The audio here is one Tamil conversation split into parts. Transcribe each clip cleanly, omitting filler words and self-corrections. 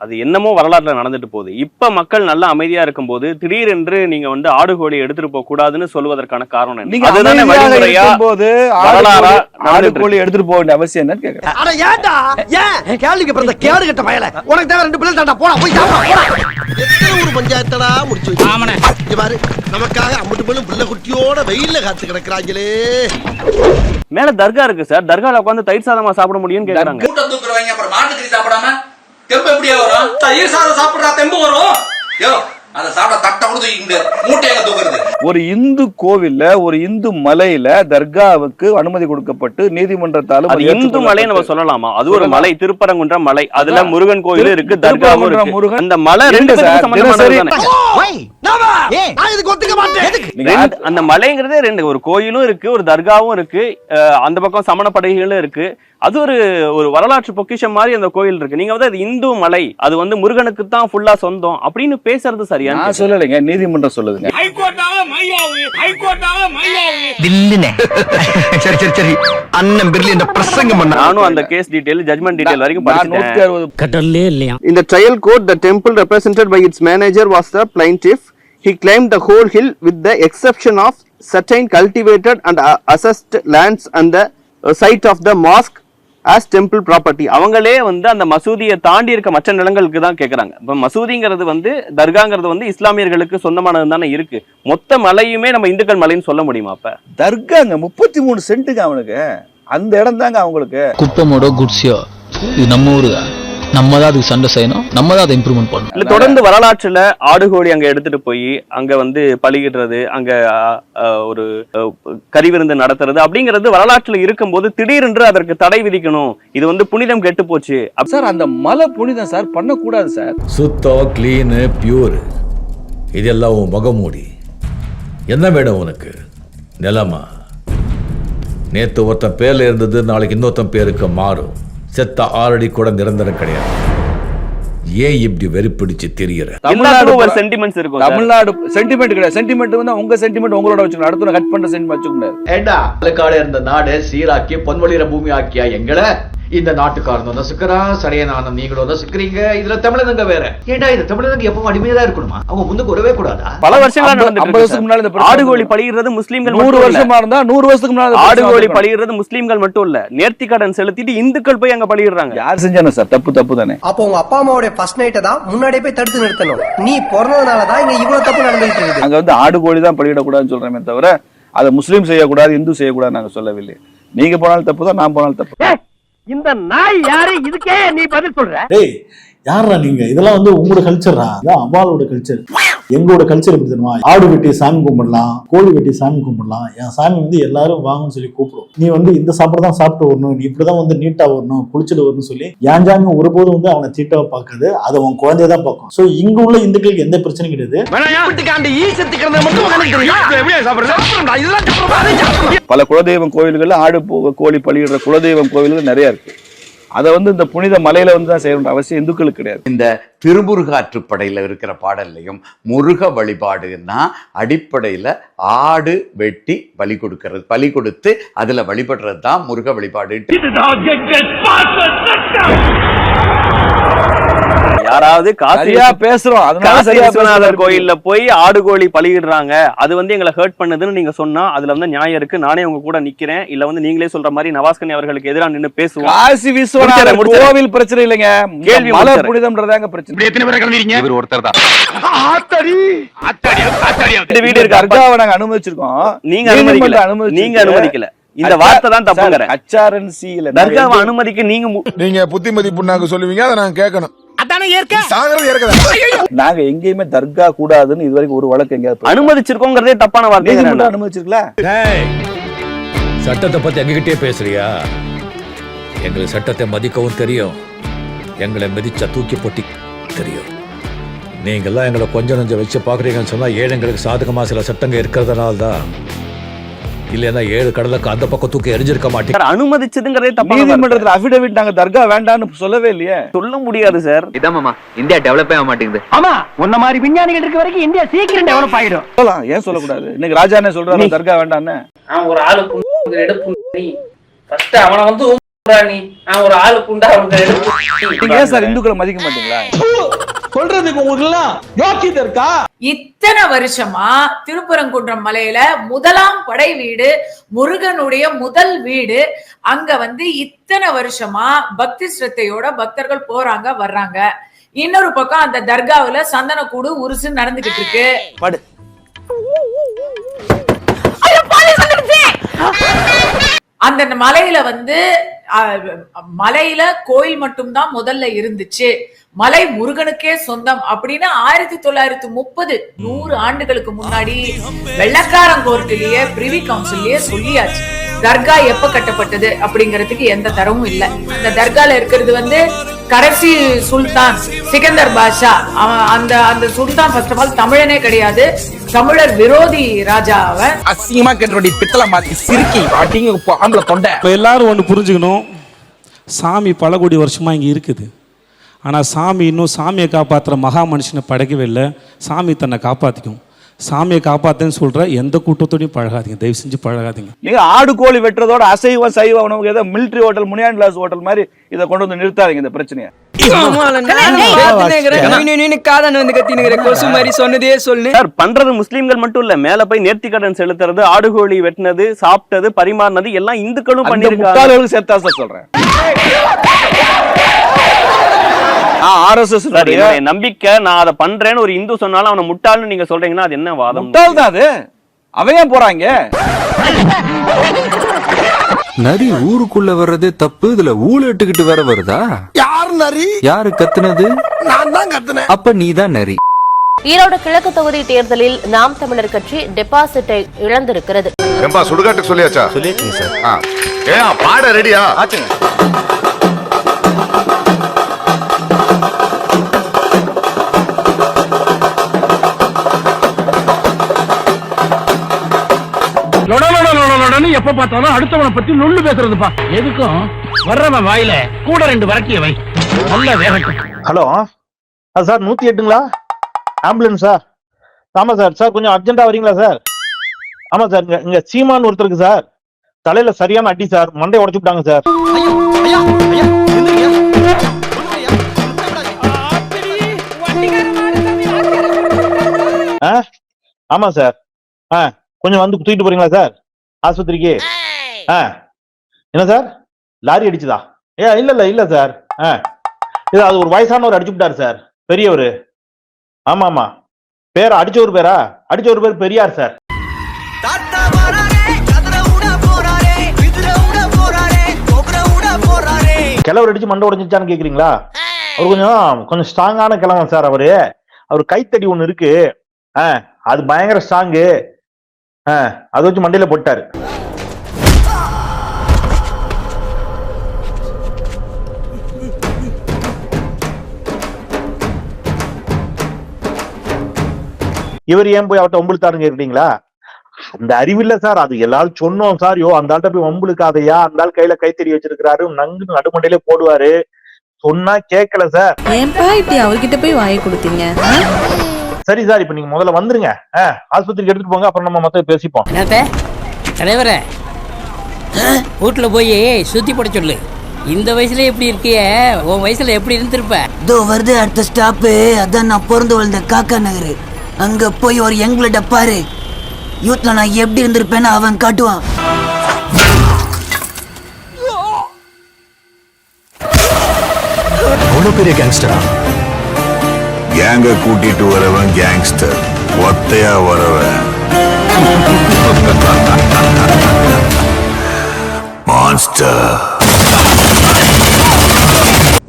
அது என்னமோ வரலாற்றுல நடந்துட்டு போகுது. இப்ப மக்கள் நல்லா அமைதியா இருக்கும் போது திடீரென்று நீங்க வந்து ஆடு கோழி எடுத்துட்டு போக கூடாதுன்னு சொல்வதற்கான காரணம் என்ன? அதுதானே வழிமுறையா போது ஆடு கோழி எடுத்துட்டு போக வேண்டிய அவசியம் என்னன்னு கேக்குறேன். அட ஏன்டா ஏன் கேள்விக்கு பிறந்த கேடு கட்ட பயல உனக்கு தேவை 2 பிள்ளை தாண்டா போடா போய் சாப்பிடு போடா. எத்தனை ஊர் பஞ்சாயத்தடா முடிச்சு வச்சு ஆமனே இங்க பாரு நமக்காக அம்பட்டு பெண்ணும் பிள்ளை குட்டியோட வெயில்ல காத்து கிடக்குறாங்களே. மேல தர்கா இருக்கு சார், தர்கால உட்கார்ந்து தயிர் சாதமா சாப்பிட முடியும்னு கேக்குறாங்க. கூட்டம் தூக்குறவங்க அப்புறம் மாட்டுக்கறி சாப்பிடாம தெம்பு எப்படியா வரும்? தயிர் சாதம் சாப்பிடுறா தெம்பு வரும். யோ அத சாப்பிட தட்டை கொடுத்து இங்க மூட்டையை தூக்குறது. ஒரு இந்து கோவில்ல ஒரு இந்து மலையில தர்காவுக்கு அனுமதி கொடுக்கப்பட்டு நீதிமன்றத்தாலும் அது இந்து மலை நம்ம சொல்லலாமா? அது ஒரு மலை, திருப்பரங்குன்ற மலை. அதுல முருகன் கோயில் இருக்கு, தர்காவும் இருக்கு. அந்த மலை ரெண்டு அந்த மலைங்கிறதே ரெண்டு, ஒரு கோயிலும் இருக்கு, ஒரு தர்காவும் இருக்கு, அந்த பக்கம் சமண படைகளும் இருக்கு. அது ஒரு வரலாற்று பொக்கிஷம் மாதிரி அந்த கோயில் இருக்கு. நீங்க வந்து அது இந்து மலை, அது வந்து முருகனுக்கு தான் ஃபுல்லா சொந்தம் அப்படின்னு பேசுறது சரியா? நான் சொல்லலைங்க, நீதிமன்றம் சொல்லுதுங்க. சரி சரி சரி அண்ணன் பிரில்லியன்ட் பிரசங்கம் பண்ண நானும் அந்த கேஸ் டீடைல் ஜட்ஜ்மென்ட் டீடைல் வரைக்கும் படிச்சிட்டேன். கட்டல்லே இல்லையா? In the trial court, the temple represented by its manager was the plaintiff. He claimed the whole hill with the exception of certain cultivated and assessed lands and the site of the mosque as temple property. அவங்களே வந்து அந்த மசூதியை தாண்டி இருக்க மற்ற நிலங்களுக்கு தான் கேக்குறாங்க. இப்ப மசூதிங்கிறது வந்து தர்காங்கிறது வந்து இஸ்லாமியர்களுக்கு சொந்தமானது தானே இருக்கு. மொத்த மலையுமே நம்ம இந்துக்கள் மலைன்னு சொல்ல முடியுமா? அப்ப தர்காங்க 33 சென்ட்டுங்க அவனுக்கு, அந்த இடம் தாங்க அவங்களுக்கு. குப்பமோட குட்ஸியோ இது நம்ம ஊரு, நம்ம தான் அதுக்கு சண்டை செய்யணும், நம்ம தான் அதை இம்ப்ரூவ்மெண்ட் பண்ணணும். இல்ல தொடர்ந்து வரலாற்றுல ஆடுகோழி அங்க எடுத்துட்டு போய் அங்க வந்து பலியிடுறது, அங்க ஒரு கறி விருந்து நடத்துறது அப்படிங்கிறது வரலாற்றுல இருக்கும்போது திடீரென்று அதற்கு தடை விதிக்கணும், இது வந்து புனிதம் கெட்டு போச்சு சார். அந்த மலை புனிதம் சார், பண்ணக்கூடாது சார். சுத்தம், கிளீனு, பியூர், இதெல்லாம் உன் முகமூடி. என்ன வேணும் உனக்கு? நிலமா? நேத்து ஒருத்தன் பேர்ல இருந்தது நாளைக்கு இன்னொருத்தன் பேருக்கு மாறும். செத்த ஆல்ரெடி கூட நிரந்தரம் கிடையாது. ஏன் இப்படி வெறுப்பிடிச்சு தெரியற? தமிழ்நாடு ஒரு சென்டிமெண்ட்ஸ் இருக்கும். தமிழ்நாடு சென்டிமெண்ட் கிடையாது. சென்டிமெண்ட் வந்து உங்க சென்டிமெண்ட் உங்களோட வச்சுக்கணும், அடுத்து கட் பண்ண சென்டிமெண்ட் வச்சுக்க முடியாது. ஏண்டா பாலக்காடு இருந்த நாடு சீராக்கி பொன்வழியிற பூமி ஆக்கியா எங்களை இந்த நாட்டுக்காரனும் நசுக்கிறான், சரியனான நீங்களும் நசுக்கிறீங்க. இதுல தமிழனுங்க வேற. ஏண்டா இந்த தமிழனுங்க எப்பவும் அடிமையா இருக்கணுமா? அவங்க முன்னுக்கு வரவே கூடாதா? பல வருஷங்களா நடந்துட்டு 50 வருஷத்துக்கு முன்னாடி ஆடுகோழி பலியிடுறது முஸ்லிம்கள் 100 வருஷமா இருந்தா 100 வருஷத்துக்கு முன்னாடி ஆடுகோழி பலியிடுறது முஸ்லிம்கள் மட்டும் இல்ல, நேர்த்தி கடன் செலுத்திட்டு இந்துக்கள் போய் அங்க பலியிடுறாங்க. யார் செஞ்சானே சார்? தப்பு தானே. அப்போ உங்க அப்பா அம்மாவோட ஃபர்ஸ்ட் நைட்டை தான் முன்னாடியே போய் தடுத்து நிறுத்தணும். நீ பிறந்ததுனால தான் இங்க இவ்வளவு தப்பு நடந்துட்டு இருக்குது. அங்க வந்து ஆடுகோழி தான் பலியிடக்கூடாதுன்னு சொல்றேமே தவிர அதை முஸ்லீம் செய்யக்கூடாது, இந்து செய்யக்கூடாது நாங்க சொல்லவில்லை. நீங்க போனாலும் தப்பு தான், நான் போனாலும் தப்பு. இந்த நாய் யாரு? இதுக்கே நீ பதில் சொல்ற? டேய் யாரா நீங்க? இதெல்லாம் வந்து உங்களோட கல்ச்சரா? இதான் அம்மாவோட கல்ச்சர். எங்களோட கல்ச்சர் எப்படி தெரியுமா? ஆடு வெட்டி சாமி கும்பிடலாம், கோழி வெட்டி சாமி கும்பிடலாம். என் சாமி வந்து எல்லாரும் வாங்கன்னு சொல்லி கூப்பிடும். நீ வந்து இந்த சாப்பாடு தான் சாப்பிட்டு வரணும், நீ இப்படிதான் வந்து நீட்டா வரணும், குளிச்சுட்டு வரணும்னு சொல்லி என் சாமி ஒருபோதும் வந்து அவனை தீட்டாவை பார்க்காது, அதை அவன் குழந்தைய தான் பார்க்கும். சோ இங்க உள்ள இந்துக்களுக்கு எந்த பிரச்சனையும் கிடையாது. பல குலதெய்வம் கோயில்கள் ஆடு கோழி பலியிடுற குலதெய்வம் கோயில்கள் நிறைய இருக்கு. அதை வந்து இந்த புனித மலையில வந்து தான் செய்யணும் அவசியம் இந்துக்களுக்கு கிடையாது. இந்த திருமுருகாற்றுப்படையில இருக்கிற பாடல்லையும் முருக வழிபாடுன்னா அடிப்படையில ஆடு வெட்டி பலி கொடுக்கிறது, பலி கொடுத்து அதுல வழிபடுறது தான் முருக வழிபாடு. யாராவது காசியா பேசுறோம், விஸ்வநாதர் கோயில்ல போய் ஆடுகோழி பலியிடுறாங்க, அது வந்து எங்களை ஹர்ட் பண்ணுதுன்னு நீங்க சொன்னா அதுல வந்து நியாயம் இருக்கு. நானே உங்க கூட நிக்கிறேன். இல்ல வந்து நீங்களே சொல்ற மாதிரி நவாஸ்கனி அவர்களுக்கு எதிராக நின்னு பேசுவோம். காசி விஸ்வநாதர் கோவில் பிரச்சனை இல்லைங்க, கேள்வி மலை புனிதம்ன்றதாங்க பிரச்சனை. எத்தனை பேர் கிளம்பிட்டீங்க? இவர் ஒருத்தர் தான். வீடு இருக்கு, அர்காவை நாங்க அனுமதிச்சிருக்கோம், நீங்க அனுமதிக்கல. இந்த வார்த்தை தான் தப்புங்கற. HRNC-ல தர்காவை அனுமதிக்க நீங்க புத்திமதி புண்ணாக்கு சொல்லுவீங்க, அதை நாங்க கேட்கணும். நாங்க எங்கேயுமே தர்கா கூடாதுன்னு இதுவரைக்கும் ஒரு வழக்கு எங்கேயாவது அனுமதிச்சிருக்கோங்கிறதே தப்பான வார்த்தை. அனுமதிச்சிருக்கல. சட்டத்தை பத்தி எங்ககிட்டே பேசுறியா? எங்களுக்கு சட்டத்தை மதிக்கவும் தெரியும், எங்களை மிதிச்சா தூக்கி போட்டி தெரியும். நீங்கெல்லாம் எங்களை கொஞ்சம் கொஞ்சம் வச்சு பாக்குறீங்கன்னு சொன்னா ஏழைங்களுக்கு சாதகமா சில சட்டங்கள் இருக்கிறதுனால தான். இல்லன்னா 7 கடலுக்கு அந்த பக்கம் தூக்கி எரிஞ்சிருக்க மாட்டேன். அனுமதிச்சதுங்கிறதே தப்பு. நீதிமன்றத்துல அபிடவிட் நாங்க தர்கா வேண்டாம்னு சொல்லவே இல்லையே. சொல்ல முடியாது சார். இதான் மாமா இந்தியா டெவலப் ஆக மாட்டேங்குது. ஆமா உன்ன மாதிரி விஞ்ஞானிகள் இருக்க வரைக்கும் இந்தியா சீக்கிரம் டெவலப் ஆயிடும். சொல்லலாம், ஏன் சொல்லக்கூடாது? இன்னைக்கு ராஜானே சொல்றாரு தர்கா வேண்டாம்னு. ஒரு ஆளு எடுப்பு ஃபர்ஸ்ட் அவனை வந்து நான் ஒரு ஆளு குண்டா நீங்க ஏன் சார் இந்துக்களை மதிக்க மாட்டீங்களா? சொல்றதுக்கு உங்களுக்கு எல்லாம் யோக்கியதை இருக்கா? இத்தனை வருஷமா திருப்பரங்குன்றம் மலையில முதலாம் படை வீடு, முருகனுடைய முதல் வீடு, அங்க இத்தனை வருஷமா பக்தி ஸ்ரத்தையோட பக்தர்கள் போறாங்க வர்றாங்க. இன்னொரு பக்கம் அந்த தர்காவுல சந்தனக்கூடு உருசு நடந்துகிட்டு இருக்கு. அந்த மலையில மலையில கோயில் மட்டும்தான் முதல்ல இருந்துச்சு, மலை முருகனுக்கே சொந்தம் அப்படின்னு 1930 100 ஆண்டுகளுக்கு முன்னாடி வெள்ளக்காரன் கோர்ட்டிலேயே பிரிவி கவுன்சில்லயே சொல்லியாச்சு. தர்கா எப்ப கட்டப்பட்டது அப்படிங்கறதுக்கு எந்த தரவும் இல்லை. அந்த தர்கால இருக்கிறது கடைசி சுல்தான் சிகந்தர் பாஷா. அந்த சுல்தான் ஃபர்ஸ்ட் ஆஃப் ஆல் தமிழனே கிடையாது, தமிழர் விரோதி ராஜா. அவன் அசிங்கமா கேட்டோடி பித்தளை மாத்தி சிரிக்கி அடிங்க ஆம்பளை தொண்டை. இப்போ எல்லாரும் ஒன்று புரிஞ்சுக்கணும், சாமி பல கோடி வருஷமா இங்கே இருக்குது. ஆனால் சாமி இன்னும் சாமியை காப்பாற்றுற மகா மனுஷனை படைக்கவே இல்லை. சாமி தன்னை காப்பாற்றிக்கும். சாமியை காப்பாற்றுன்னு சொல்கிற எந்த கூட்டத்தோடையும் பழகாதீங்க, தயவு செஞ்சு பழகாதீங்க. நீங்க ஆடு கோழி வெட்டுறதோட அசைவ சைவ உணவு ஏதோ military hotel, Muniyan class hotel மாதிரி இதை கொண்டு வந்து நிறுத்தாதீங்க இந்த பிரச்சனையை. பண்றது முஸ்லீம்கள் மட்டும் இல்ல, மேல போய் நேர்த்தி கடன் செலுத்துறது, ஆடு கோழி வெட்டினது, சாப்பிட்டது, பரிமாறினது எல்லாம் இந்துக்களும் பண்ணிருக்காங்க. சேர்த்தா சார் சொல்றேன். RSS நம்பிக்கை, நான் அதை பண்றேன்னு ஒரு இந்து சொன்னாலும் அவனை முட்டாள்னு நீங்க சொல்றீங்கன்னா அது என்ன வாதம்? முட்டாள் தான் அது. அவன் ஏன் போறாங்க? நரி ஊருக்குள்ள வர்றதே தப்பு, இதுல ஊழட்டுக்கிட்டு வேற வருதா? யார் நரி? யாரு கத்துனது? நான் தான் கத்துனேன். அப்ப நீதான் நரி. ஈரோடு கிழக்கு தொகுதி தேர்தலில் நாம் தமிழர் கட்சி டெபாசிட்டை இழந்திருக்கிறது. சுடுகாட்டுக்கு சொல்லியாச்சா? சொல்லிருக்கீங்க சார். பாட ரெடியா? எப்ப பார்த்தாலும் அடுத்தவனை பத்தி நொல்லு பேசுறதுப்பா. எதுக்கும் வர்றவன் வாயில கூட 2 வரட்டிய வை, நல்ல வேகட்டும். ஹலோ சார், 108ங்களா? Ambulance sir? ஆமா சார். சார் கொஞ்சம் அர்ஜென்ட்டா வரீங்களா சார்? ஆமா சார், இங்க சீமான் ஒருத்தருக்கு சார் தலையில சரியான அடி சார், மண்டையை உடைச்சு விட்டாங்க சார். ஆமா சார். கொஞ்சம் வந்து தூக்கிட்டு போறீங்களா சார் ஆஸ்பத்திரிக்கு? என்ன சார், லாரி அடிச்சுதா? இல்ல சார், அது ஒரு வயசானவர் அடிச்சு விட்டாரு சார், பெரியவர். ஆமா ஆமா. பேரா அடிச்சவர் பேரா? அடிச்சவர் பேர் பெரியார் சார். கிழவர் அடிச்சு மண்டை உடைஞ்சிச்சான்னு கேக்குறீங்களா? அவர் கொஞ்சம் ஸ்ட்ராங்கான கிழவன் சார். அவர் கைத்தடி ஒண்ணு இருக்கு, அது பயங்கர ஸ்ட்ராங்கு. அதை வச்சு மண்டையில போட்டாரு. இவர் ஏன் போய் அவட்ட ஒம்புழுத்தாருங்க கேட்டீங்களா? அந்த அறிவில்ல சார், அது எல்லாரும் சொன்னோம் சார். அந்த ஆள்கிட்ட போய் ஒம்புழுக்காதையா, அந்த ஆள் கையில கைத்தறி வச்சிருக்கிறாரு, நங்கு நடுமண்டையிலே போடுவாரு. சொன்னா கேட்கல சார். ஏன்பா இப்படி அவர்கிட்ட போய் வாயை கொடுத்தீங்க? சரி சார், இப்ப நீங்க முதல்ல வந்துருங்க, ஆஸ்பத்திரிக்கு எடுத்துட்டு போங்க, அப்புறம் நம்ம மொத்தம் பேசிப்போம். தலைவரே, வீட்டுல போய் சுத்தி போட சொல்லு. இந்த வயசுல எப்படி இருக்கிய, உன் வயசுல எப்படி இருந்திருப்ப? இதோ வருது அடுத்த ஸ்டாப்பு. அதான் நான் பிறந்து வளர்ந்த காக்கா நகர். அங்க போய் ஒரு யங் பிளட்ட பாரு, யூத்ல நான் எப்படி இருந்திருப்பேன்னு அவன் காட்டுவான். அவ்வளவு பெரிய கேங்ஸ்டரா? கேங்க கூட்டிட்டு வரவன் கேங்ஸ்டர், ஒத்தையா வரவன் மான்ஸ்டர்.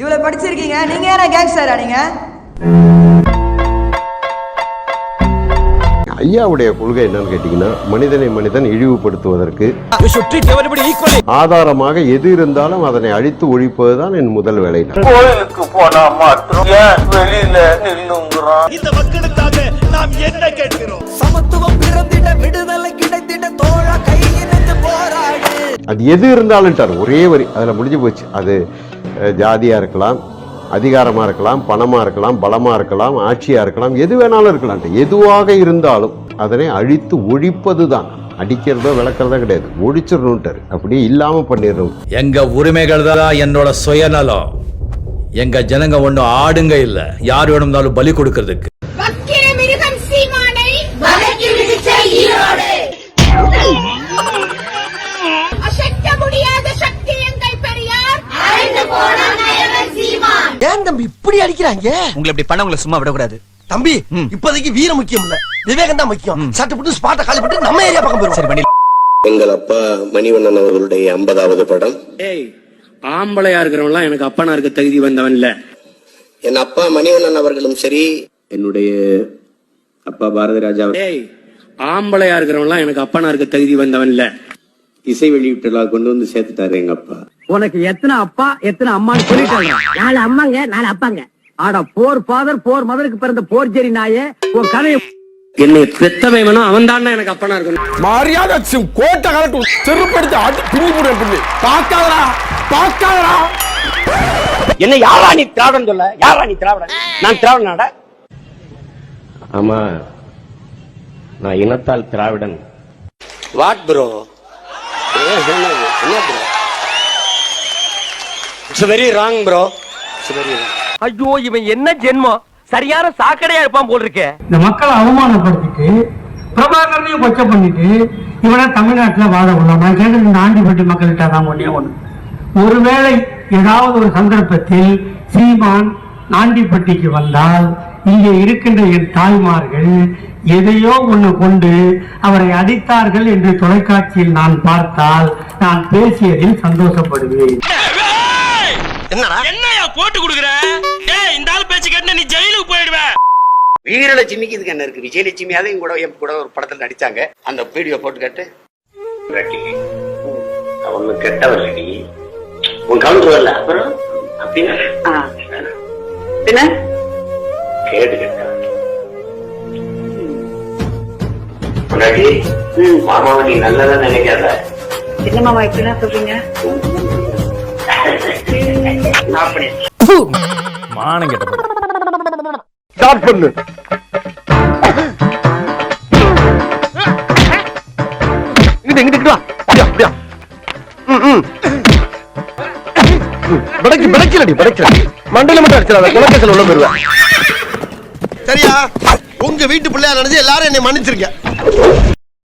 இவ்வளவு படிச்சிருக்கீங்க, நீங்க ஏன்னா கேங்ஸ்டரா? நீங்க ஐயாவுடைய கொள்கை என்னன்னு கேட்டீங்கன்னா, மனிதனை மனிதன் இழிவுபடுத்துவதற்கு ஆதாரமாக எது இருந்தாலும் அதனை அழித்து ஒழிப்பதுதான் என் முதல் வேலை. கோயிலுக்கு போனா மாத்திரம் வெளியில நில்லுங்கிறோம். இந்த மக்களுக்காக நாம் என்ன கேட்கிறோம்? சமத்துவம் பிறந்திட, விடுதலை கிடைத்திட, தோழ கையிலிருந்து போராடு. அது எது இருந்தாலும் ஒரே வரி அதுல முடிஞ்சு போச்சு. அது ஜாதியா இருக்கலாம், அதிகாரமா இருக்கலாம், பணமா இருக்கலாம், பலமா இருக்கலாம், ஆட்சியா இருக்கலாம், எது வேணாலும் இருக்கலாம். எதுவாக இருந்தாலும் அதனை அழித்து ஒழிப்பதுதான் அடிக்கிறதோ விளக்குறதோ கிடையாது, ஒழிச்சிடணுன்ட்டாரு. அப்படியே இல்லாம பண்ணிடணும். எங்க உரிமைகள் தான் என்னோட சுயநலம். எங்க ஜனங்க ஒண்ணும் ஆடுங்க இல்ல, யார் வேணும்னாலும் பலி கொடுக்கறதுக்கு. ஏன் தம்பி இப்படி அடிக்கிறாங்க? உங்களை இப்படி பண்ண உங்களை சும்மா விடக்கூடாது தம்பி. இப்போதைக்கு வீரம் முக்கியம் இல்ல, விவேகம் தான் முக்கியம். சட்டு போட்டு ஸ்பாட்டை காலி பண்ணிட்டு நம்ம ஏரியா பக்கம் போயிடும். சரி, எங்கள் அப்பா மணிவண்ணன் அவர்களுடைய 50வது படம். ஆம்பளையா இருக்கிறவன்லாம் எனக்கு அப்பனா இருக்க தகுதி வந்தவன் இல்ல. என் அப்பா மணிவண்ணன் அவர்களும் சரி, என்னுடைய அப்பா பாரதி ராஜா ஆம்பளையா இருக்கிறவன்லாம் எனக்கு அப்பனா இருக்க தகுதி வந்தவன் இல்ல. இசை வெளியீட்டுலா கொண்டு வந்து சேர்த்துட்டாரு எங்க அப்பா. உனக்கு எத்தனை அப்பா எத்தனை அம்மான்னு சொல்லிட்டாங்க. 4 அம்மாங்க 4 அப்பாங்க. ஆடா போர் ஃபாதர் போர் மதருக்கு பிறந்த போர் ஜெரி நாயே, உன் கதையை என்னை பெத்தவன் வேணும், அவன் தான் எனக்கு அப்பனா இருக்கணும். மரியாதை கோட்டை கலட்டு செருப்படுத்தி அடி பின்னி போடு. பாக்காதடா பாக்காதடா. என்ன யாரா நீ திராவிடன் சொல்ல? யாரா நீ திராவிடன்? நான் திராவிடனாடா? ஆமா, நான் இனத்தால் திராவிடன். What bro? என்ன bro? It's very wrong bro. It's very wrong. ஐயோ, இவன் என்ன ஜென்மம், சரியான சாக்கடையா இருப்பான் போல் இருக்கே. இந்த மக்களை அவமானப்படுத்திட்டு பிரபாகரனையும் கொச்சை பண்ணிட்டு இவனை தமிழ்நாட்டில் வாழ விடலாம். நான் கேட்டது இந்த ஆண்டிப்பட்டி மக்கள்கிட்ட தான் ஒண்ணு. ஒருவேளை ஏதாவது ஒரு சந்தர்ப்பத்தில் சீமான் ஆண்டிப்பட்டிக்கு வந்தால் இங்கே இருக்கின்ற என் தாய்மார்கள் எதையோ ஒண்ணு கொண்டு அவரை அடித்தார்கள் என்று தொலைக்காட்சியில் நான் பார்த்தால் நான் பேசியதில் சந்தோஷப்படுவேன். என்னையா போட்டு கொடுக்குற? இந்த ஆள் பேச்சு கேட்டு நீ ஜெயிலுக்கு போயிடுவ. வீரலட்சுமிக்கு இதுக்கு என்ன இருக்கு? விஜயலட்சுமியாவது என் கூட ஒரு படத்துல நடிச்சாங்க. அந்த வீடியோ போட்டு கேட்டு அவனு கெட்டவன் நீ, உன் கவுண்ட் வரல. அப்புறம் அப்படின்னா கேடு கெட்டவன். மாமாவை நீ நல்லதா நினைக்காத. என்ன மாமா இப்படிலாம் சொல்றீங்க? மானம் கெட்ட ஸ்டார்ட் பண்ணு. இங்கிட்டு வா. அப்படியா? படைக்கல மண்டல மட்டும் அடிச்சிடாத, குலக்கேசல் உள்ள போயிருவேன். சரியா? உங்க வீட்டு பிள்ளையா நினைச்சு எல்லாரும் என்னை மன்னிச்சிருங்க.